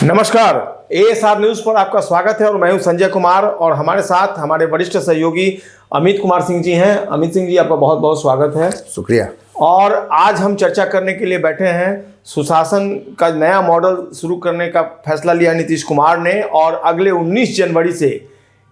नमस्कार, ASR news पर आपका स्वागत है और मैं हूं संजय कुमार और हमारे साथ हमारे वरिष्ठ सहयोगी अमित कुमार सिंह जी हैं। अमित सिंह जी, आपका बहुत बहुत स्वागत है। शुक्रिया। और आज हम चर्चा करने के लिए बैठे हैं। सुशासन का नया मॉडल शुरू करने का फैसला लिया नीतीश कुमार ने और अगले 19 जनवरी से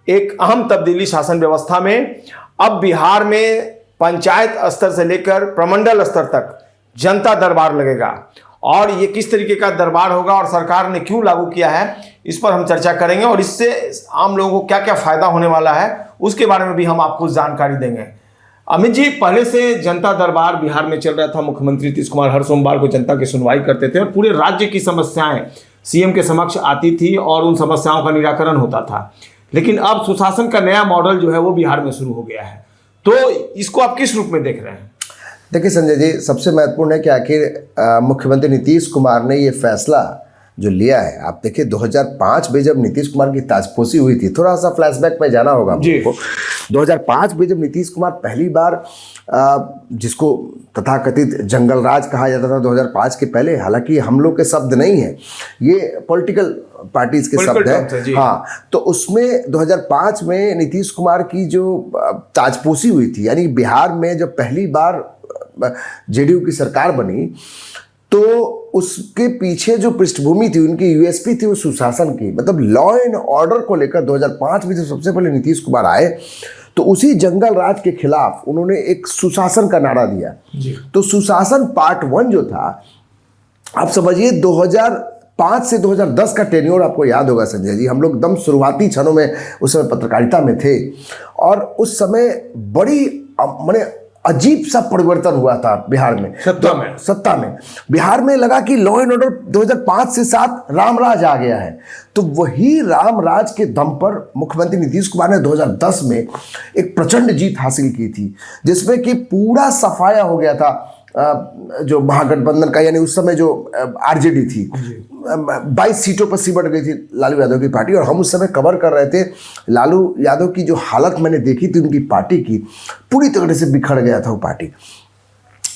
एक अहम तब्दीली शासन व्यवस्था में। अब बिहार में पंचायत स्तर से लेकर प्रमंडल स्तर तक जनता दरबार लगेगा और ये किस तरीके का दरबार होगा और सरकार ने क्यों लागू किया है, इस पर हम चर्चा करेंगे और इससे आम लोगों को क्या क्या फायदा होने वाला है उसके बारे में भी हम आपको जानकारी देंगे। अमित जी, पहले से जनता दरबार बिहार में चल रहा था। मुख्यमंत्री नीतीश कुमार हर सोमवार को जनता की सुनवाई करते थे और पूरे राज्य की समस्याएं सीएम के समक्ष आती थी और उन समस्याओं का निराकरण होता था। लेकिन अब सुशासन का नया मॉडल जो है वो बिहार में शुरू हो गया है, तो इसको आप किस रूप में देख रहे हैं? देखिए संजय जी, सबसे महत्वपूर्ण है कि आखिर मुख्यमंत्री नीतीश कुमार ने ये फैसला जो लिया है। आप देखिए 2005 में जब नीतीश कुमार की ताजपोशी हुई थी, थोड़ा सा फ्लैशबैक में जाना होगा आपको। 2005 में जब नीतीश कुमार पहली बार जिसको तथाकथित जंगल राज कहा जाता था 2005 के पहले, हालांकि हम लोग के शब्द नहीं है, ये पॉलिटिकल पार्टीज के शब्द है। हाँ, तो उसमें 2005 में नीतीश कुमार की जो ताजपोशी हुई थी, यानी बिहार में जब पहली बार जेडीयू की सरकार बनी, तो उसके पीछे जो पृष्ठभूमि थी, उनकी यूएसपी थी वो सुशासन की, मतलब लॉ एंड ऑर्डर को लेकर 2005 में जब सबसे पहले नीतीश कुमार आए तो उसी जंगल राज के खिलाफ उन्होंने एक सुशासन का नारा दिया। तो सुशासन पार्ट 1 जो था, आप समझिए 2005 से 2010 का टेन्योर आपको याद होगा संजय जी। हम लोग एकदम शुरुआती क्षणों में उस समय पत्रकारिता में थे और उस समय बड़ी माने अजीब सा परिवर्तन हुआ था बिहार में, सत्ता में बिहार में लगा कि लॉ एंड ऑर्डर 2005 से 7 रामराज आ गया है। तो वही रामराज के दम पर मुख्यमंत्री नीतीश कुमार ने 2010 में एक प्रचंड जीत हासिल की थी, जिसमें कि पूरा सफाया हो गया था जो महागठबंधन का, यानी उस समय जो आरजेडी थी 22 सीटों पर सिमट गई थी लालू यादव की पार्टी। और हम उस समय कवर कर रहे थे लालू यादव की जो हालत मैंने देखी थी उनकी पार्टी की, पूरी तरह से बिखर गया था वो पार्टी।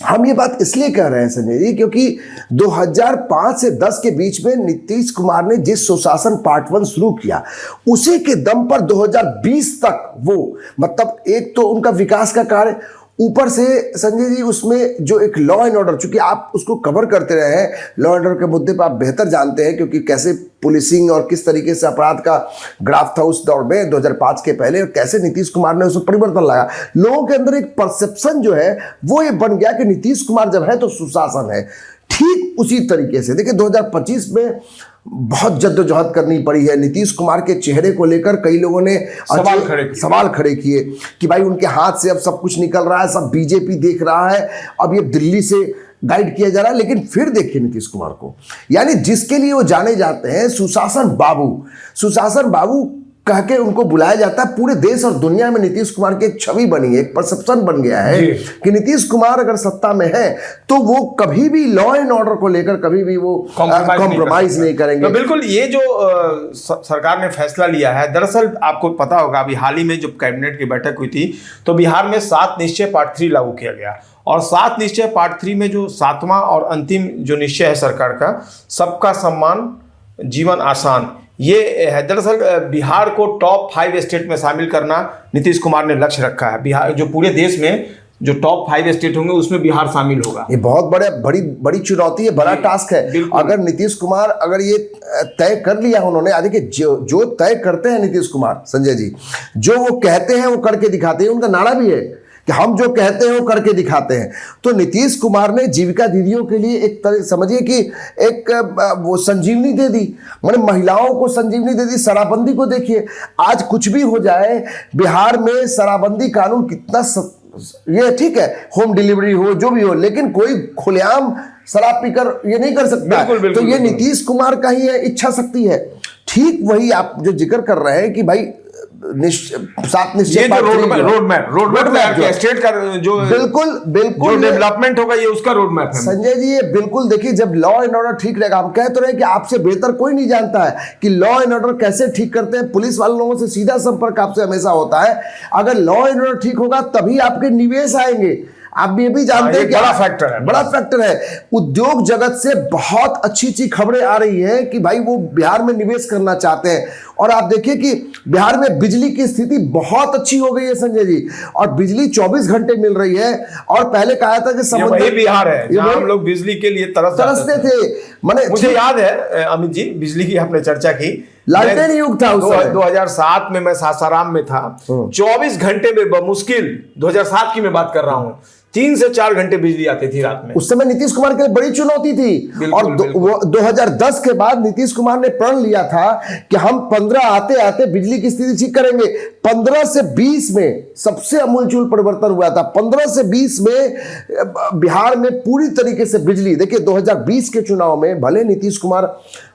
हम ये बात इसलिए कह रहे हैं संजय जी क्योंकि 2005 से 10 के बीच में नीतीश कुमार ने जिस सुशासन पार्ट 1 शुरू किया, उसी के दम पर 2020 तक वो, मतलब एक तो उनका विकास का कार्य, ऊपर से संजय जी उसमें जो एक लॉ एंड ऑर्डर, चूंकि आप उसको कवर करते रहे हैं, लॉ एंड ऑर्डर के मुद्दे पर आप बेहतर जानते हैं क्योंकि कैसे पुलिसिंग और किस तरीके से अपराध का ग्राफ था उस दौर में 2005 के पहले, और कैसे नीतीश कुमार ने उसमें परिवर्तन लाया। लोगों के अंदर एक परसेप्शन जो है वो ये बन गया कि नीतीश कुमार जब है तो सुशासन है। ठीक उसी तरीके से देखिए 2025 में बहुत जद्दोजहद करनी पड़ी है। नीतीश कुमार के चेहरे को लेकर कई लोगों ने सवाल खड़े किए कि भाई उनके हाथ से अब सब कुछ निकल रहा है, सब बीजेपी देख रहा है, अब ये दिल्ली से गाइड किया जा रहा है। लेकिन फिर देखिए नीतीश कुमार को, यानी जिसके लिए वो जाने जाते हैं सुशासन बाबू कह के उनको बुलाया जाता है। पूरे देश और दुनिया में नीतीश कुमार की एक छवि बनी है, एक परसेप्शन बन गया है कि नीतीश कुमार अगर सत्ता में है तो वो कभी भी लॉ एंड ऑर्डर को लेकर कभी भी वो कॉम्प्रोमाइज नहीं करेंगे। तो बिल्कुल ये जो सरकार ने फैसला लिया है, दरअसल आपको पता होगा अभी हाल ही में जब कैबिनेट की बैठक हुई थी तो बिहार में 7 निश्चय पार्ट 3 लागू किया गया और 7 निश्चय पार्ट 3 में जो 7वां और अंतिम जो निश्चय है सरकार का, सबका सम्मान जीवन आसान, ये है। दरअसल बिहार को टॉप 5 स्टेट में शामिल करना नीतीश कुमार ने लक्ष्य रखा है। बिहार जो पूरे देश में जो टॉप 5 स्टेट होंगे उसमें बिहार शामिल होगा। ये बहुत बड़ी चुनौती है, बड़ा टास्क है। अगर नीतीश कुमार अगर ये तय कर लिया उन्होंने, देखिए जो तय करते हैं नीतीश कुमार संजय जी, जो वो कहते हैं वो करके दिखाते हैं। उनका नारा भी है कि हम जो कहते हैं वो करके दिखाते हैं। तो नीतीश कुमार ने जीविका दीदियों के लिए एक तरह समझिए कि एक वो संजीवनी दे दी, मैंने महिलाओं को संजीवनी दे दी। शराबबंदी को देखिए, आज कुछ भी हो जाए बिहार में शराबबंदी कानून कितना ये ठीक है, होम डिलीवरी हो जो भी हो, लेकिन कोई खुलेआम शराब पीकर ये नहीं कर सकता। तो ये नीतीश कुमार का ही इच्छा शक्ति है। ठीक वही आप जो जिक्र कर रहे हैं कि भाई 7 निश्चय रोडमैप स्टेट का जो बिल्कुल डेवलपमेंट होगा, ये उसका रोडमैप है संजय जी। ये बिल्कुल देखिए, जब लॉ एंड ऑर्डर ठीक रहेगा, हम कह तो रहे हैं कि आपसे बेहतर कोई नहीं जानता है कि लॉ एंड ऑर्डर कैसे ठीक करते हैं। पुलिस वाले लोगों से सीधा संपर्क आपसे हमेशा होता है। अगर लॉ एंड ऑर्डर ठीक होगा तभी आपके निवेश आएंगे, आप ये भी जानते हैं कि बड़ा फैक्टर है, बड़ा फैक्टर है। उद्योग जगत से बहुत अच्छी अच्छी खबरें आ रही हैं कि भाई वो बिहार में निवेश करना चाहते हैं। और आप देखिए कि बिहार में बिजली की स्थिति बहुत अच्छी हो गई है संजय जी, और बिजली 24 घंटे मिल रही है। और पहले कहा था कि समुद्र बिहार है जहां हम लोग बिजली के लिए तरसते थे। माने मुझे याद है अमित जी, बिजली की आपने चर्चा की, लालटेन युग था उस समय। 2007 में मैं सासाराम में था, 24 घंटे में बमुश्किल 2007 की मैं बात कर रहा हूं 3 से 4 घंटे बिजली आती थी रात में। उस समय नीतीश कुमार के लिए बड़ी चुनौती थी। और 2010 के बाद नीतीश कुमार ने प्रण लिया था कि हम 15 आते आते बिजली की स्थिति ठीक करेंगे। 15 से 20 में सबसे अमूलचूल परिवर्तन हुआ था। 15 से 20 में बिहार में पूरी तरीके से बिजली, देखिए 2020 के चुनाव में भले नीतीश कुमार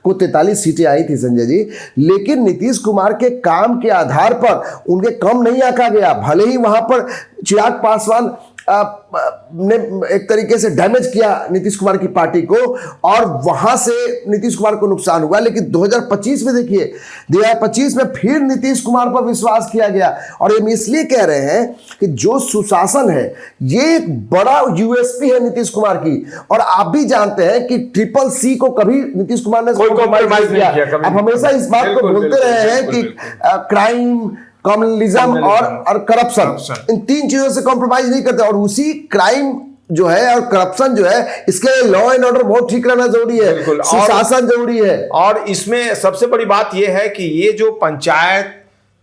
को 43 सीटें आई थी संजय जी, लेकिन नीतीश कुमार के काम के आधार पर उनके कम नहीं आंका गया। भले ही वहां पर चिराग पासवान ने एक तरीके से डैमेज किया नीतीश कुमार की पार्टी को, और वहां से नीतीश कुमार को नुकसान हुआ। लेकिन 2025 में देखिए, 2025 में फिर नीतीश कुमार पर विश्वास किया गया। और हम इसलिए कह रहे हैं कि जो सुशासन है ये एक बड़ा यूएसपी है नीतीश कुमार की। और आप भी जानते हैं कि CCC को कभी नीतीश कुमार ने कॉम्प्रोमाइज नहीं किया। आप हमेशा इस बात को बोलते रहे हैं कि क्राइम, कम्युनलिज्म और करप्शन, इन 3 चीजों से कॉम्प्रोमाइज नहीं करते। और उसी क्राइम जो है और करप्शन जो है, इसके लिए लॉ एंड ऑर्डर बहुत ठीक रहना जरूरी है, सुशासन जरूरी है। और इसमें सबसे बड़ी बात यह है कि ये जो पंचायत,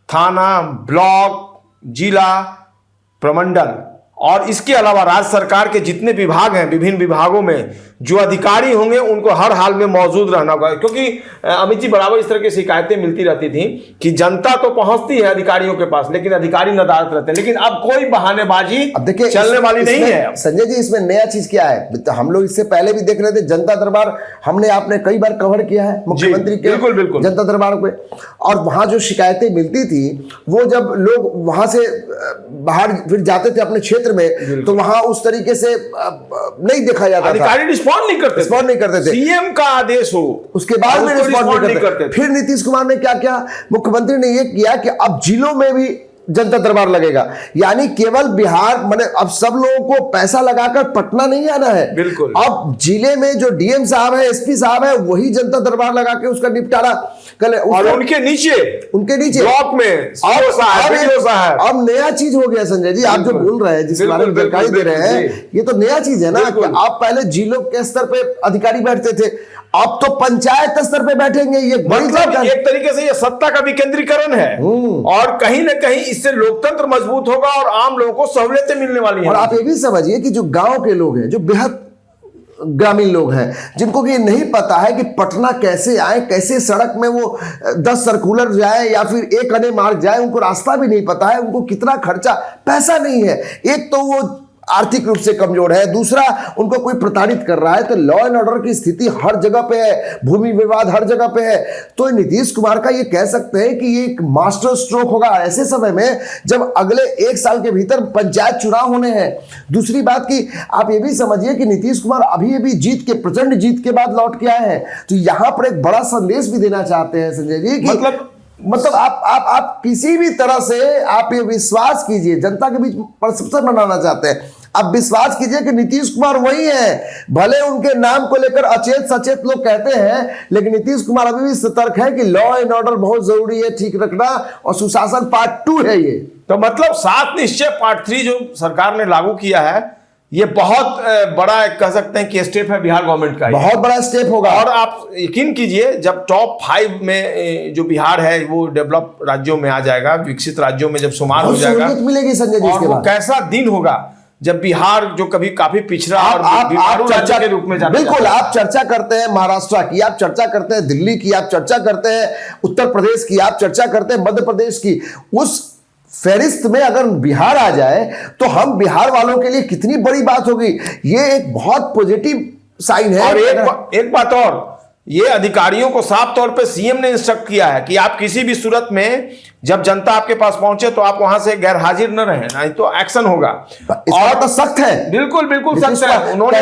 थाना, ब्लॉक, जिला, प्रमंडल और इसके अलावा राज्य सरकार के जितने विभाग हैं, विभिन्न विभागों में जो अधिकारी होंगे उनको हर हाल में मौजूद रहना होगा। क्योंकि अमित जी, बराबर इस तरह की शिकायतें मिलती रहती थी कि जनता तो पहुंचती है अधिकारियों के पास, लेकिन अधिकारी नदारत रहते हैं। लेकिन अब कोई बहानेबाजी अब देखिए चलने वाली नहीं है। संजय जी, इसमें नया चीज क्या है, हम लोग इससे पहले भी देख रहे थे जनता दरबार, हमने आपने कई बार कवर किया है मुख्यमंत्री के बिल्कुल जनता दरबार पे। और वहां जो शिकायतें मिलती थी, वो जब लोग वहां से बाहर फिर जाते थे अपने क्षेत्र में, तो वहां उस तरीके से नहीं देखा जाता, अधिकारी रिस्पॉन्ड नहीं करते थे। सीएम का आदेश हो उसके बाद में रिस्पॉन्ड नहीं करते। फिर नीतीश कुमार ने क्या किया, मुख्यमंत्री ने यह किया कि अब जिलों में भी जनता दरबार लगेगा। यानी केवल बिहार, माने अब सब लोगों को पैसा लगाकर पटना नहीं आना है। बिल्कुल, अब जिले में जो डीएम साहब है, एसपी साहब है, वही जनता दरबार लगा के उसका निपटारा करें। और उनके नीचे ब्लॉक में अब नया चीज हो गया संजय जी, आप जो बोल रहे हैं, जिस बारे में जानकारी दे रहे हैं, ये तो नया चीज है ना। कि आप पहले जिलों के स्तर पे अधिकारी बैठते थे, अब तो पंचायत स्तर पे बैठेंगे। ये मतलब एक तरीके से ये सत्ता का विकेंद्रीकरण है, और कहीं ना कहीं इससे लोकतंत्र मजबूत होगा और आम लोगों को सहूलियतें मिलने वाली हैं। और आप ये भी समझिए कि जो गांव के लोग हैं, जो बेहद ग्रामीण लोग हैं, जिनको कि नहीं पता है कि पटना कैसे आए, कैसे सड़क में वो 10 सर्कुलर जाए या फिर 1 अने मार्ग जाए, उनको रास्ता भी नहीं पता है, उनको कितना खर्चा, पैसा नहीं है। एक तो वो आर्थिक रूप से कमजोर है, दूसरा उनको कोई प्रताड़ित कर रहा है। तो लॉ एंड ऑर्डर की स्थिति हर जगह पे है, भूमि विवाद हर जगह पे है। तो नीतीश कुमार का ये कह सकते हैं कि ये एक मास्टर स्ट्रोक होगा ऐसे समय में जब अगले 1 साल के भीतर पंचायत चुनाव होने हैं। दूसरी बात की आप ये भी समझिए कि नीतीश कुमार अभी जीत के, प्रचंड जीत के बाद लौट के आए हैं। तो यहां पर एक बड़ा संदेश भी देना चाहते हैं संजय जी कि मतलब आप किसी भी तरह से आप ये विश्वास कीजिए, जनता के बीच परसेप्शन बनाना चाहते हैं, आप विश्वास कीजिए कि नीतीश कुमार वही है। भले उनके नाम को लेकर अचेत सचेत लोग कहते हैं, लेकिन नीतीश कुमार अभी भी सतर्क है कि लॉ एंड ऑर्डर बहुत जरूरी है ठीक रखना, और सुशासन पार्ट 2 है ये। तो मतलब 7 निश्चय पार्ट 3 जो सरकार ने लागू किया है, ये बहुत बड़ा कह सकते हैं कि स्टेप है बिहार गवर्नमेंट का, बहुत बड़ा स्टेप होगा। और आप यकीन कीजिए, जब टॉप 5 में जो बिहार है वो डेवलप राज्यों में आ जाएगा, विकसित राज्यों में जब शुमार हो जाएगा, मिलेगी संजय जी। और वो कैसा दिन होगा जब बिहार जो कभी काफी पिछड़ा और चर्चा के रूप में जाना, बिल्कुल आप चर्चा करते हैं महाराष्ट्र की, आप चर्चा करते हैं दिल्ली की, आप चर्चा करते हैं उत्तर प्रदेश की, आप चर्चा करते हैं मध्य प्रदेश की, उस फहरिस्त में अगर बिहार आ जाए तो हम बिहार वालों के लिए कितनी बड़ी बात होगी। ये एक बहुत पॉजिटिव साइन है। और एक बात और, ये अधिकारियों को साफ तौर पे सीएम ने इंस्ट्रक्ट किया है कि आप किसी भी सूरत में जब जनता आपके पास पहुंचे तो आप वहां से गैर हाजिर न रहें, नहीं तो एक्शन होगा। और तो सख्त है, बिल्कुल सख्त है। उन्होंने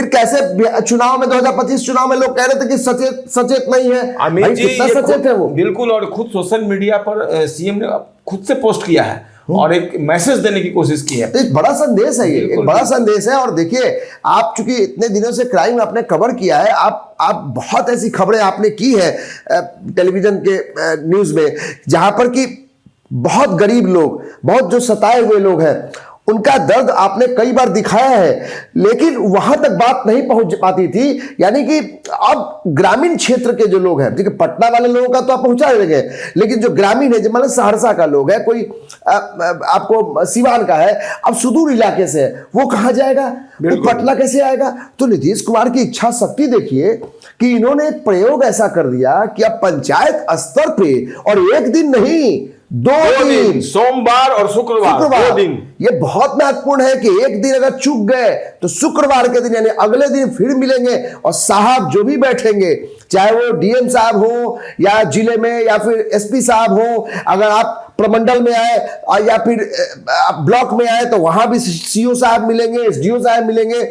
कैसे चुनाव में 2025 चुनाव में लोग कह रहे थे कि सचेत नहीं है, अमित जी कितना सचेत है वो। बिल्कुल, और खुद सोशल मीडिया पर सीएम ने खुद से पोस्ट किया है और एक मैसेज देने की कोशिश की है। तो एक बड़ा संदेश है, ये एक बड़ा संदेश है। और देखिए, आप चूंकि इतने दिनों से क्राइम आपने कवर किया है, आप बहुत ऐसी खबरें आपने की है टेलीविजन के न्यूज में, जहां पर कि बहुत गरीब लोग, बहुत जो सताए हुए लोग हैं, उनका दर्द आपने कई बार दिखाया है, लेकिन वहां तक बात नहीं पहुंच पाती थी। यानी कि अब ग्रामीण क्षेत्र के जो लोग हैं, देखिए पटना वाले लोगों का तो आप पहुंचा देंगे, लेकिन जो ग्रामीण है, जो मतलब सहरसा का लोग है, कोई आपको सिवान का है, अब सुदूर इलाके से है, वो कहां जाएगा, वो पटना कैसे आएगा। तो नीतीश कुमार की इच्छा शक्ति देखिए कि इन्होंने एक प्रयोग ऐसा कर दिया कि अब पंचायत स्तर पे, और एक दिन नहीं, दो दिन, सोमवार और शुक्रवार 2 दिन। ये बहुत महत्वपूर्ण है कि एक दिन अगर चूक गए तो शुक्रवार के दिन यानी अगले दिन फिर मिलेंगे, और साहब जो भी बैठेंगे, चाहे वो डीएम साहब हो या जिले में या फिर एसपी साहब हो, अगर आप प्रमंडल में आए या फिर ब्लॉक में आए तो वहां भी सीओ साहब मिलेंगे, एसडीओ साहब मिलेंगे।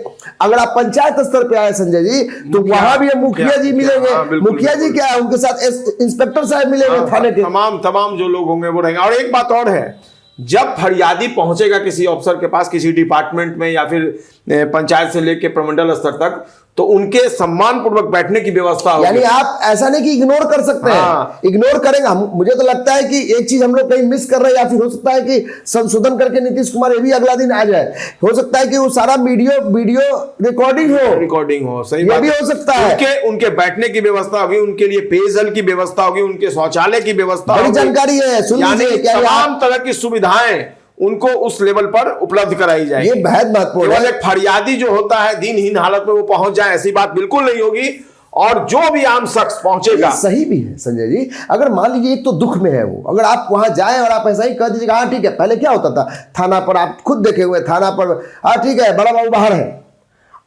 अगर आप पंचायत स्तर पे आए संजय जी, तो वहां भी मुखिया जी मिलेंगे। मुखिया जी क्या है, उनके साथ इंस्पेक्टर साहब मिलेंगे थाने के, तमाम जो लोग होंगे वो रहेंगे। और एक बात और है, जब फरियादी पहुंचेगा किसी अफसर के पास, किसी डिपार्टमेंट में या फिर पंचायत से लेकर प्रमंडल स्तर तक, तो उनके सम्मान पूर्वक बैठने की व्यवस्था होगी। यानी आप ऐसा नहीं कि इग्नोर कर सकते हैं, इग्नोर करेंगे। मुझे तो लगता है कि एक चीज हम लोग कहीं मिस कर रहे हैं, या फिर हो सकता है कि संशोधन करके नीतीश कुमार ये भी अगला दिन आ जाए। हो सकता है कि वो सारा वीडियो रिकॉर्डिंग हो, सही बात भी हो सकता है। उनके बैठने की व्यवस्था होगी, उनके लिए पेयजल की व्यवस्था होगी, उनके शौचालय की व्यवस्था होगी, बड़ी जानकारी है। यानी तमाम तरह की सुविधाएं उनको उस लेवल पर उपलब्ध कराई जाएगी। ये बहुत महत्वपूर्ण है। एक फरियादी जो होता है दीनहीन हालत में वो पहुंच जाए, ऐसी बात बिल्कुल नहीं होगी। और जो भी आम शख्स पहुंचेगा, सही भी है संजय जी। अगर मान लीजिए एक तो दुख में है वो, अगर आप वहां जाएं और आप ऐसा ही कह दीजिएगा, हाँ ठीक है, पहले क्या होता था थाना पर, आप खुद देखे हुए थाना पर, हाँ ठीक है बड़ा बाबू बाहर है,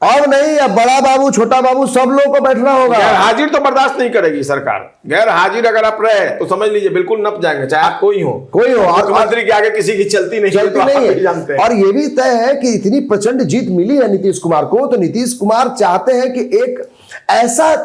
और नहीं, अब बड़ा बाबू छोटा बाबू सब लोगों को बैठना होगा। गैर हाजिर तो बर्दाश्त नहीं करेगी सरकार। गैर हाजिर अगर आप रहे तो समझ लीजिए बिल्कुल नप जाएंगे, चाहे आप कोई हो। मुख्यमंत्री के आगे किसी की चलती नहीं है, तो आप भी जानते हैं। और ये भी तय है कि इतनी प्रचंड जीत मिली है नीतीश कुमार को, तो नीतीश कुमार चाहते हैं कि एक ऐसा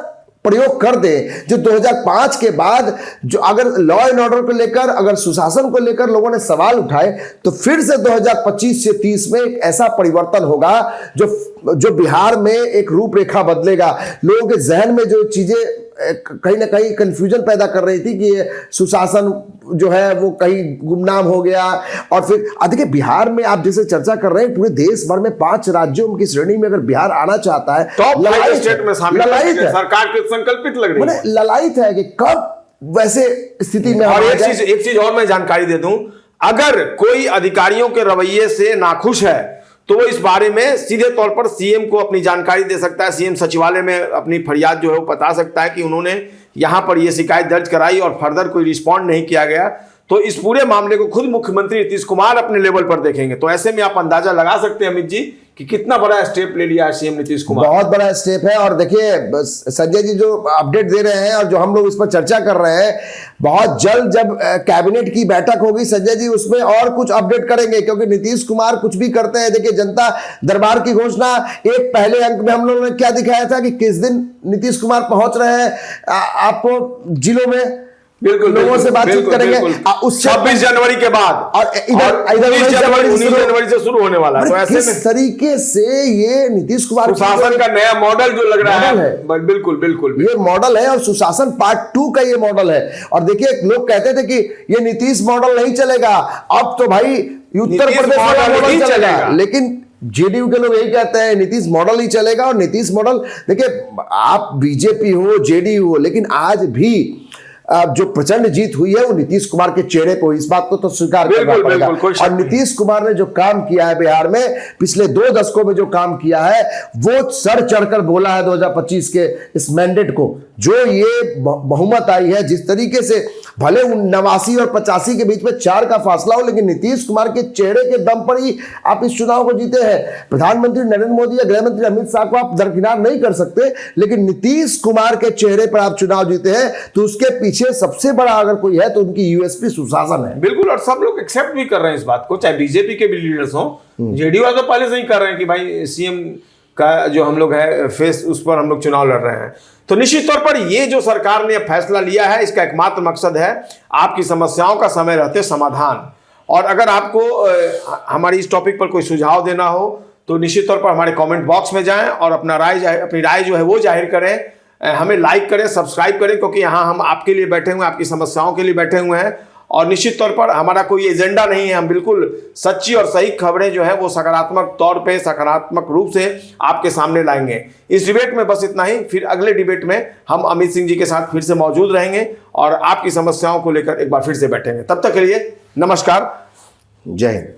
प्रयोग कर दे जो 2005 के बाद, जो अगर लॉ एंड ऑर्डर को लेकर, अगर सुशासन को लेकर लोगों ने सवाल उठाए, तो फिर से 2025 से 30 में एक ऐसा परिवर्तन होगा जो बिहार में एक रूपरेखा बदलेगा। लोगों के जहन में जो चीजें कहीं ना कहीं कंफ्यूजन पैदा कर रही थी कि सुशासन जो है वो कहीं गुमनाम हो गया। और फिर देखिए, बिहार में आप जैसे चर्चा कर रहे हैं, पूरे देश भर में 5 राज्यों की श्रेणी में अगर बिहार आना चाहता है, टॉप 5 स्टेट में शामिल है, सरकार के संकल्पित लग रही है, ललायित है कि कब वैसे स्थिति में। और एक चीज और मैं जानकारी दे दूं, अगर कोई अधिकारियों के रवैये से नाखुश है तो वो इस बारे में सीधे तौर पर सीएम को अपनी जानकारी दे सकता है। सीएम सचिवालय में अपनी फरियाद जो है वो बता सकता है कि उन्होंने यहां पर ये शिकायत दर्ज कराई और फर्दर कोई रिस्पॉन्ड नहीं किया गया। तो इस पूरे मामले को खुद मुख्यमंत्री नीतीश कुमार अपने लेवल पर देखेंगे। तो ऐसे में आप अंदाजा लगा सकते हैं अमित जी कि कितना बड़ा स्टेप ले लिया है सीएम नीतीश कुमार। बहुत बड़ा स्टेप है। और देखिए संजय जी जो अपडेट दे रहे हैं और जो हम लोग इस पर चर्चा कर रहे हैं, बहुत जल्द जब कैबिनेट की बैठक होगी संजय जी, उसमें और कुछ अपडेट करेंगे, क्योंकि नीतीश कुमार कुछ भी करते हैं। देखिए, जनता दरबार की घोषणा एक पहले अंक में हम लोगों ने क्या दिखाया था कि किस दिन नीतीश कुमार पहुंच रहे हैं आपको जिलों में, बिल्कुल लोगों से बातचीत करेंगे। उस 26 जनवरी के बाद और इधर 19 जनवरी से शुरू होने वाला। तो ऐसे में तरीके से ये नीतीश कुमार सुशासन का नया मॉडल जो लग रहा है, बिल्कुल ये मॉडल है, और सुशासन पार्ट 2 का ये मॉडल है। और देखिए, लोग कहते थे कि ये नीतीश मॉडल नहीं चलेगा, अब तो भाई उत्तर प्रदेश वाला मॉडल चलेगा, लेकिन जेडीयू के लोग यही कहते हैं नीतीश मॉडल ही चलेगा। और नीतीश मॉडल, देखिए आप बीजेपी हो जेडीयू हो, लेकिन आज भी जो प्रचंड जीत हुई है वो नीतीश कुमार के चेहरे को, इस बात को तो स्वीकार करना पड़ेगा। और नीतीश कुमार ने जो काम किया है बिहार में, पिछले 2 दशकों में जो काम किया है, वो सर चढ़कर बोला है 2025 के इस मैंडेट को। जो ये बहुमत आई है, जिस तरीके से भले 89 और 85 के बीच में 4 का फासला हो, लेकिन नीतीश कुमार के चेहरे के दम पर ही आप इस चुनाव को जीते हैं। प्रधानमंत्री नरेंद्र मोदी या गृह मंत्री अमित शाह को आप दरकिनार नहीं कर सकते, लेकिन नीतीश कुमार के चेहरे पर आप चुनाव जीते हैं। तो उसके पीछे सबसे बड़ा अगर कोई है तो उनकी यूएसपी सुशासन है। बिल्कुल, और सब लोग एक्सेप्ट भी कर रहे हैं इस बात को, चाहे बीजेपी के भी लीडर्स हो, जेडीयू वाले तो पहले से ही कर रहे हैं कि भाई सीएम का जो हम लोग है फेस, उस पर हम लोग चुनाव लड़ रहे हैं। तो निश्चित तौर पर ये जो सरकार ने फैसला लिया है, इसका एकमात्र मकसद है आपकी समस्याओं का समय रहते समाधान। और अगर आपको हमारी इस टॉपिक पर कोई सुझाव देना हो तो निश्चित तौर पर हमारे कमेंट बॉक्स में जाएं और अपनी राय जो है वो जाहिर करें। हमें लाइक करें, सब्सक्राइब करें, क्योंकि यहाँ हम आपके लिए बैठे हुए हैं, आपकी समस्याओं के लिए बैठे हुए हैं। और निश्चित तौर पर हमारा कोई एजेंडा नहीं है, हम बिल्कुल सच्ची और सही खबरें जो है वो सकारात्मक तौर पे, सकारात्मक रूप से आपके सामने लाएंगे। इस डिबेट में बस इतना ही। फिर अगले डिबेट में हम अमित सिंह जी के साथ फिर से मौजूद रहेंगे और आपकी समस्याओं को लेकर एक बार फिर से बैठेंगे। तब तक के लिए नमस्कार, जय हिंद।